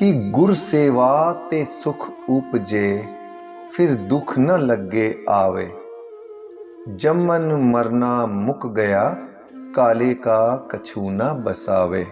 कि गुर सेवा ते सुख उपजे, फिर दुख न लगे आवे। जमन मरना मुक गया, काले का कछु न बसावे।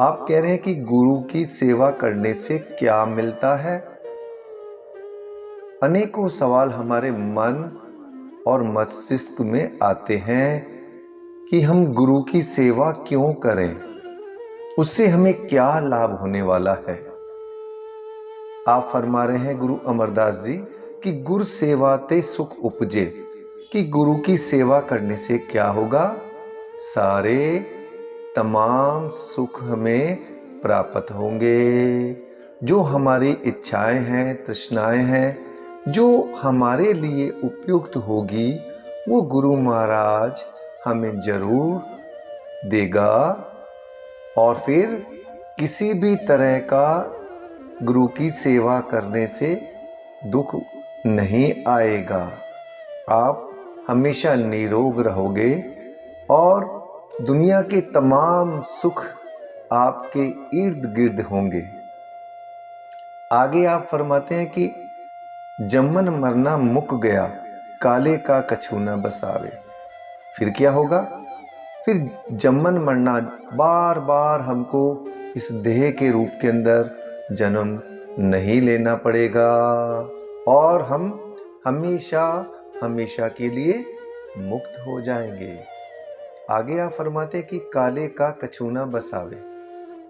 आप कह रहे हैं कि गुरु की सेवा करने से क्या मिलता है? अनेकों सवाल हमारे मन और मस्तिष्क में आते हैं कि हम गुरु की सेवा क्यों करें, उससे हमें क्या लाभ होने वाला है। आप फरमा रहे हैं गुरु अमरदास जी कि गुरु सेवा ते सुख उपजे, कि गुरु की सेवा करने से क्या होगा, सारे तमाम सुख हमें प्राप्त होंगे। जो हमारी इच्छाएं हैं, तृष्णाएं हैं, जो हमारे लिए उपयुक्त होगी, वो गुरु महाराज हमें जरूर देगा। और फिर किसी भी तरह का गुरु की सेवा करने से दुख नहीं आएगा। आप हमेशा निरोग रहोगे और दुनिया के तमाम सुख आपके इर्द गिर्द होंगे। आगे आप फरमाते हैं कि जमन मरना मुक गया, काले का कछु न बसावे। फिर क्या होगा? फिर जमन मरना, बार बार हमको इस देह के रूप के अंदर जन्म नहीं लेना पड़ेगा और हम हमेशा हमेशा के लिए मुक्त हो जाएंगे। आगे आप फरमाते हैं कि काले का कछु न बसावे,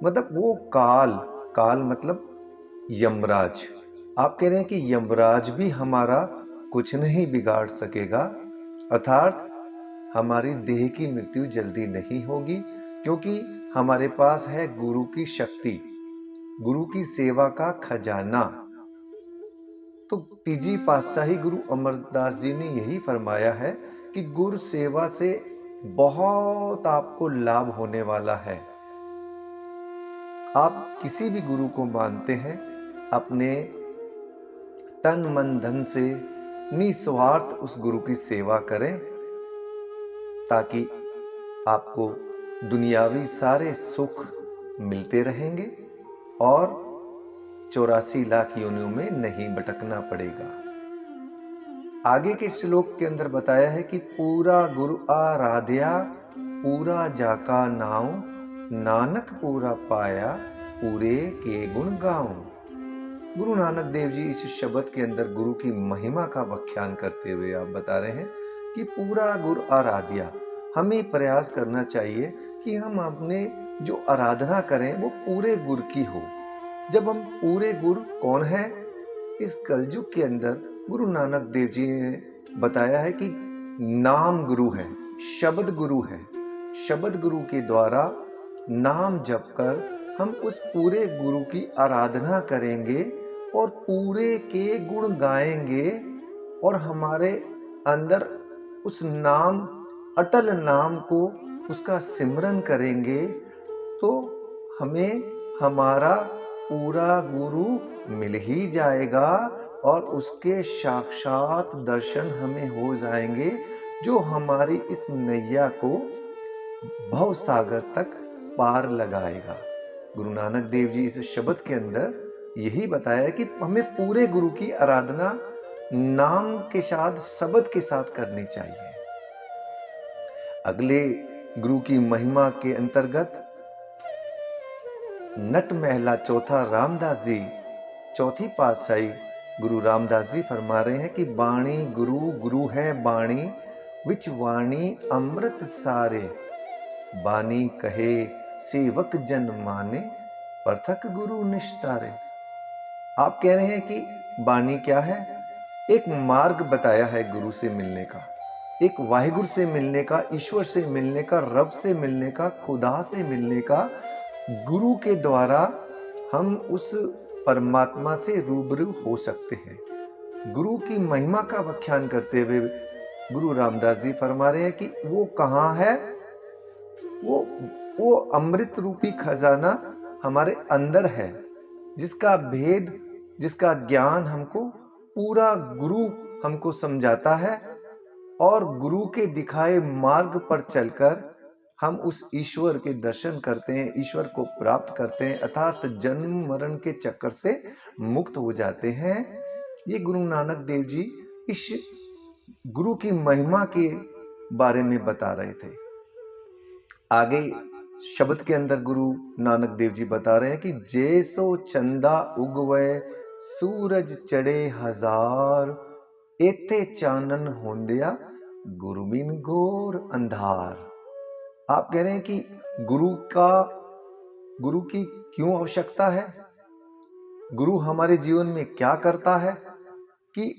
मतलब वो काल मतलब यमराज। आप कह रहे हैं कि यमराज भी हमारा कुछ नहीं बिगाड़ सकेगा, अर्थात हमारी देह की मृत्यु जल्दी नहीं होगी, क्योंकि हमारे पास है गुरु की शक्ति, गुरु की सेवा का खजाना। तो तीजी पातशाही गुरु अमरदास जी ने यही फरमाया है कि गुरु सेवा से बहुत आपको लाभ होने वाला है। आप किसी भी गुरु को मानते हैं, अपने तन मन धन से निस्वार्थ उस गुरु की सेवा करें, ताकि आपको दुनियावी सारे सुख मिलते रहेंगे और 84 लाख योनियों में नहीं भटकना पड़ेगा। आगे के श्लोक के अंदर बताया है कि पूरा गुरु आराध्या, पूरा जाका नाव, नानक पूरा पाया, पूरे के गुण गाऊं। गुरु नानक देव जी इस शब्द के अंदर गुरु की महिमा का व्याख्यान करते हुए आप बता रहे हैं कि पूरा गुरु आराध्या, हमें प्रयास करना चाहिए कि हम अपने जो आराधना करें वो पूरे गुरु की हो। जब हम पूरे गुरु कौन है? इस कलयुग के अंदर गुरु नानक देव जी ने बताया है कि नाम गुरु है, शब्द गुरु है। शब्द गुरु के द्वारा नाम जप कर हम उस पूरे गुरु की आराधना करेंगे और पूरे के गुण गाएंगे और हमारे अंदर उस नाम, अटल नाम को, उसका सिमरन करेंगे, तो हमें हमारा पूरा गुरु मिल ही जाएगा और उसके साक्षात दर्शन हमें हो जाएंगे, जो हमारी इस नैया को भव सागर तक पार लगाएगा। गुरु नानक देव जी इस शब्द के अंदर यही बताया कि हमें पूरे गुरु की आराधना नाम के साथ, शब्द के साथ करनी चाहिए। अगले गुरु की महिमा के अंतर्गत नट महला चौथा रामदास जी, चौथी पातशाही गुरु रामदास जी फरमा रहे हैं कि बाणी गुरु, गुरु है बाणी, विच वाणी अमृत सारे, बानी कहे सेवक जन माने, पृथक गुरु निष्ठारे। आप कह रहे हैं कि बानी क्या है? एक मार्ग बताया है गुरु से मिलने का, एक वाहिगुरु से मिलने का, ईश्वर से मिलने का, रब से मिलने का, खुदा से मिलने का। गुरु के द्वारा हम उस परमात्मा से रूबरू हो सकते हैं। गुरु की महिमा का व्याख्यान करते हुए गुरु रामदास जी फरमा रहे हैं कि वो कहाँ है? वो अमृत रूपी खजाना हमारे अंदर है, जिसका भेद, जिसका ज्ञान हमको पूरा गुरु हमको समझाता है और गुरु के दिखाए मार्ग पर चलकर हम उस ईश्वर के दर्शन करते हैं, ईश्वर को प्राप्त करते हैं, अर्थात जन्म मरण के चक्कर से मुक्त हो जाते हैं। ये गुरु नानक देव जी इस गुरु की महिमा के बारे में बता रहे थे। आगे शब्द के अंदर गुरु नानक देव जी बता रहे हैं कि जैसो चंदा उगवे सूरज चढ़े हजार, एते चानन होंदिया गुरु बिन घोर अंधार। आप कह रहे हैं कि गुरु की क्यों आवश्यकता है? गुरु हमारे जीवन में क्या करता है कि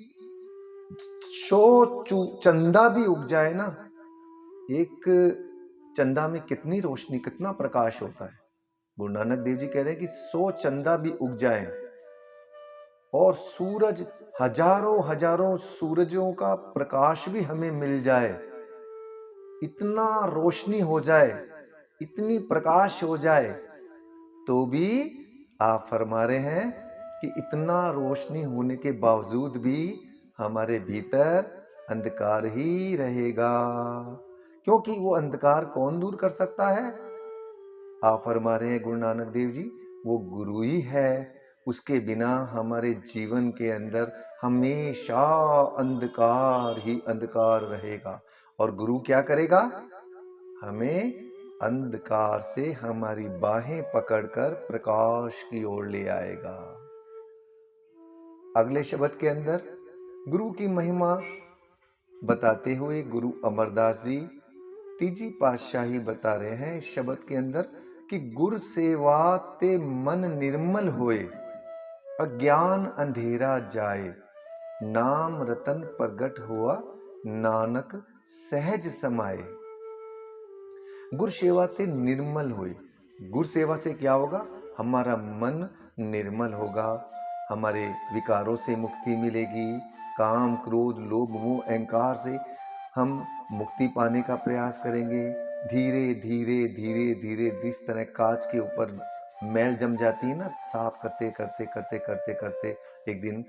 चंदा भी उग जाए ना, एक चंदा में कितनी रोशनी, कितना प्रकाश होता है। गुरु नानक देव जी कह रहे हैं कि 100 चंदा भी उग जाए और सूरज, हजारों हजारों सूरजों का प्रकाश भी हमें मिल जाए, इतना रोशनी हो जाए, इतनी प्रकाश हो जाए, तो भी आप फरमा रहे हैं कि इतना रोशनी होने के बावजूद भी हमारे भीतर अंधकार ही रहेगा। क्योंकि वो अंधकार कौन दूर कर सकता है? आप फरमा रहे हैं गुरु नानक देव जी, वो गुरु ही है। उसके बिना हमारे जीवन के अंदर हमेशा अंधकार ही अंधकार रहेगा। और गुरु क्या करेगा? हमें अंधकार से हमारी बाहें पकड़कर प्रकाश की ओर ले आएगा। अगले शब्द के अंदर गुरु की महिमा बताते हुए गुरु अमरदास जी तीजी पातशाही बता रहे हैं इस शब्द के अंदर कि गुर सेवा ते मन निर्मल होए, अज्ञान अंधेरा जाए, नाम रतन प्रगट हुआ, नानक सहज समाए। गुर सेवा ते निर्मल हुए। गुर सेवा से क्या होगा? हमारा मन निर्मल होगा, हमारे विकारों से मुक्ति मिलेगी, काम क्रोध लोभ मोह अहंकार से हम मुक्ति पाने का प्रयास करेंगे। धीरे धीरे धीरे धीरे जिस तरह कांच के ऊपर मैल जम जाती है ना, साफ करते करते करते करते करते एक दिन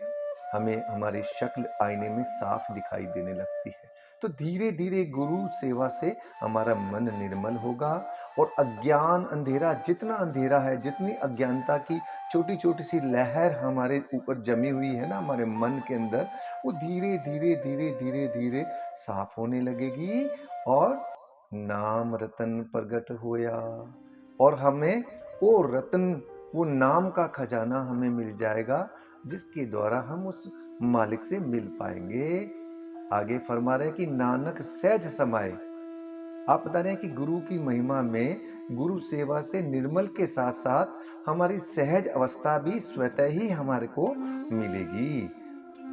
हमें हमारी शक्ल आईने में साफ दिखाई देने लगती है। तो धीरे धीरे गुरु सेवा से हमारा मन निर्मल होगा और अज्ञान अंधेरा, जितना अंधेरा है, जितनी अज्ञानता की छोटी छोटी सी लहर हमारे ऊपर जमी हुई है ना हमारे मन के अंदर, वो धीरे धीरे धीरे धीरे धीरे साफ होने लगेगी और नाम रतन प्रगट होया, और हमें वो रतन, वो नाम का खजाना हमें मिल जाएगा जिसके द्वारा हम उस मालिक से मिल पाएंगे। आगे फरमा रहे हैं कि नानक सहज समाए। आप बता रहे हैं कि गुरु की महिमा में गुरु सेवा से निर्मल के साथ साथ हमारी सहज अवस्था भी स्वतः ही हमारे को मिलेगी।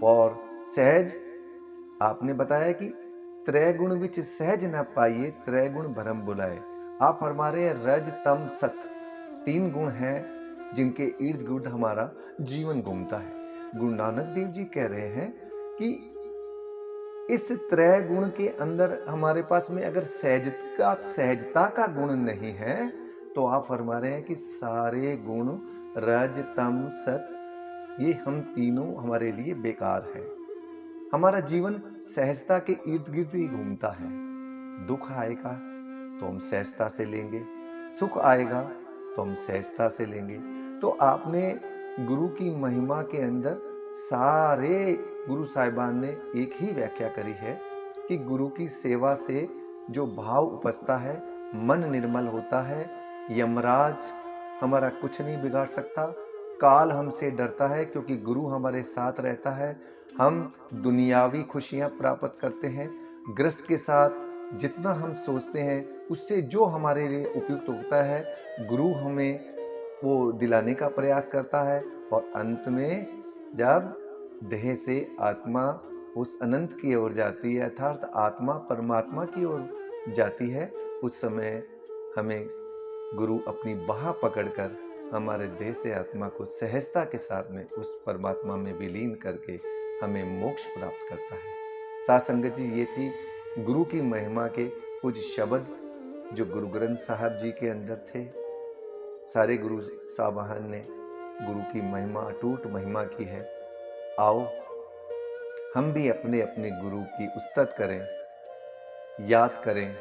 और सहज आपने बताया कि त्रैगुण विच सहज न पाइए, त्रैगुण भरम बुलाए। आप फरमा रहे हैं रज तम सत, 3 गुण हैं जिनके इर्द गिर्द हमारा जीवन घूमता है। गुरु नानक देव जी कह रहे हैं कि इस त्रय गुण के अंदर हमारे पास में अगर सहजता का गुण नहीं है तो आप फरमा रहे हैं कि सारे गुण रज तम सत, ये हम तीनों हमारे लिए बेकार है। हमारा जीवन सहजता के इर्द गिर्द ही घूमता है। दुख आएगा तो हम सहजता से लेंगे, सुख आएगा तो हम सहजता से लेंगे। तो आपने गुरु की महिमा के अंदर सारे गुरु साहिबान ने एक ही व्याख्या करी है कि गुरु की सेवा से जो भाव उपजता है, मन निर्मल होता है, यमराज हमारा कुछ नहीं बिगाड़ सकता, काल हमसे डरता है क्योंकि गुरु हमारे साथ रहता है, हम दुनियावी खुशियां प्राप्त करते हैं, ग्रस्त के साथ जितना हम सोचते हैं उससे जो हमारे लिए उपयुक्त होता है गुरु हमें वो दिलाने का प्रयास करता है। और अंत में जब देह से आत्मा उस अनंत की ओर जाती है, अर्थात आत्मा परमात्मा की ओर जाती है, उस समय हमें गुरु अपनी बाह पकड़कर हमारे देह से आत्मा को सहजता के साथ में उस परमात्मा में विलीन करके हमें मोक्ष प्राप्त करता है। साथ संगत जी, ये थी गुरु की महिमा के कुछ शब्द जो गुरु ग्रंथ साहब जी के अंदर थे। सारे गुरु साहबान ने गुरु की महिमा, अटूट महिमा की है। आओ हम भी अपने अपने गुरु की उस्तत करें, याद करें,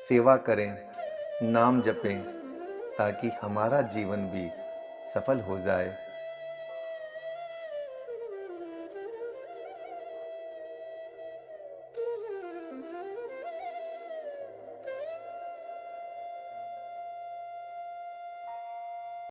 सेवा करें नाम जपें ताकि हमारा जीवन भी सफल हो जाए।